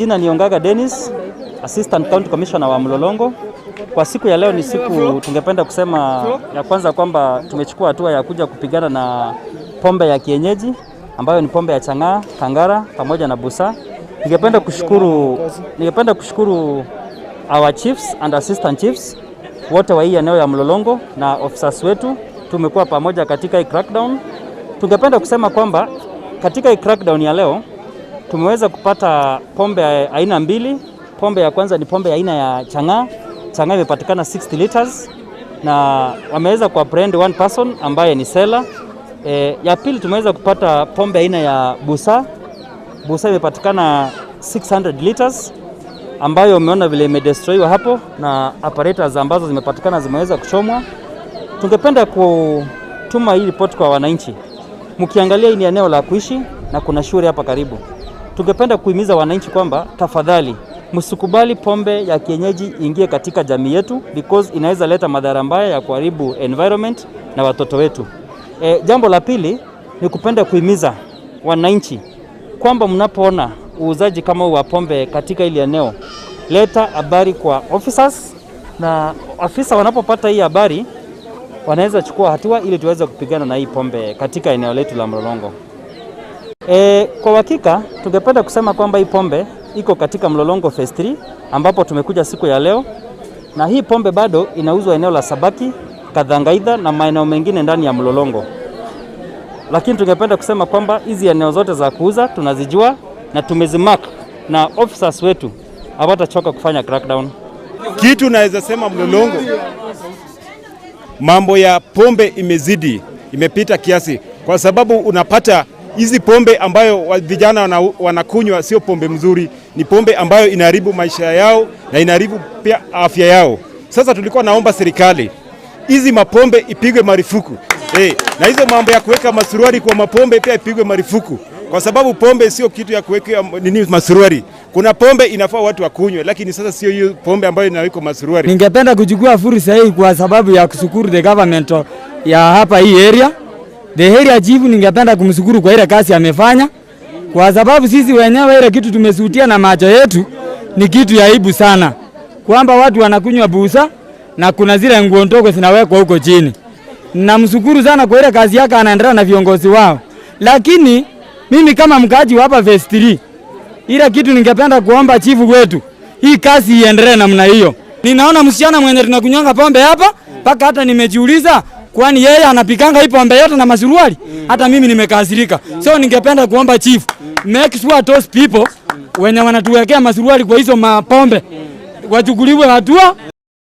Jina ni Ongaga Dennis, Assistant County Commissioner wa Mlolongo. Kwa siku ya leo ni siku tungependa kusema ya kwanza kwamba tumechukua hatua ya kuja kupigana na pombe ya kienyeji ambayo ni pombe ya Chang'aa, Kangara pamoja na Busa. Ningependa kushukuru our chiefs and assistant chiefs wote wa hii eneo ya Mlolongo na officers wetu. Tumekuwa pamoja katika hii crackdown. Tungependa kusema kwamba katika hii crackdown ya leo tumeweza kupata pombe aina mbili. Pombe ya kwanza ni pombe aina ya Chang'aa. Chang'aa imepatikana 60 liters na wameweza kuapprehend one person ambaye ni seller. Ya pili tumeweza kupata pombe aina ya Busa. Busa imepatikana 600 liters ambayo umeona vile imedestroywa hapo na apparatus ambazo zimepatikana zimeweza kuchomwa. Tungependa kutuma hii report kwa wananchi. Mkiangalia hii ni eneo la kuishi na kuna shule hapa karibu. Tungependa kuhimiza wananchi kwamba tafadhali msikubali pombe ya kienyeji ingie katika jamii yetu because inaweza leta madhara mbaya ya kuharibu environment na watoto wetu. Jambo la pili ni kupenda kuhimiza wananchi kwamba mnapoona uuzaji kama wa pombe katika ile eneo, leta habari kwa officers, na afisa wanapopata hii habari wanaweza chukua hatua ili tuweze kupigana na hii pombe katika eneo letu la Mlolongo. Kwa hakika tungependa kusema kwamba hii pombe iko katika Mlolongo Phase 3 ambapo tumekuja siku ya leo, na hii pombe bado inauzwa eneo la Sabaki, Kadhangaidha na maeneo mengine ndani ya Mlolongo. Lakini tungependa kusema kwamba hizi eneo zote za kuuza tunazijua na tumezimark na officers wetu hawatachoka kufanya crackdown. Kitu naweza sema Mlolongo, mambo ya pombe imezidi, imepita kiasi, kwa sababu unapata hizi pombe ambayo vijana wanakunywa sio pombe mzuri, ni pombe ambayo inaharibu maisha yao na inaharibu pia afya yao. Sasa tulikuwa naomba serikali hizi mapombe ipigwe marufuku. Na hizo mambo ya kuweka masuruari kwa mapombe pia ipigwe marufuku, kwa sababu pombe sio kitu ya kuweka masuruari. Kuna pombe inafaa watu wakunywe, lakini sasa sio hiyo pombe ambayo inawekwa masuruari. Ningependa kuchukua fursa hii kwa sababu ya kushukuru the government ya hapa hii area. The area chief ningependa kumshukuru kwa ile kazi amefanya, kwa sababu sisi wenyewe ile kitu tumesutia na macho yetu ni kitu ya aibu sana, kwamba watu wanakunywa busa na kuna zile nguo ndogo zinawekwa huko chini. Namshukuru sana kwa ile kazi yake anaendelea na viongozi wao. Lakini mimi kama mkaaji wa hapa Phase 3, ile kitu ningependa kuomba chief wetu, hii kazi iendelee namna hiyo. Ninaona msichana mwenye tunakunywanga pombe hapa mpaka hata nimejiuliza kwani yeye anapikanga hii pombe yote na masuruali? Hata mimi nimekasirika. So ningependa kuomba chief, make sure those people wenye wanatuwekea masuruali kwa hizo mapombe wachukuliwe hatua.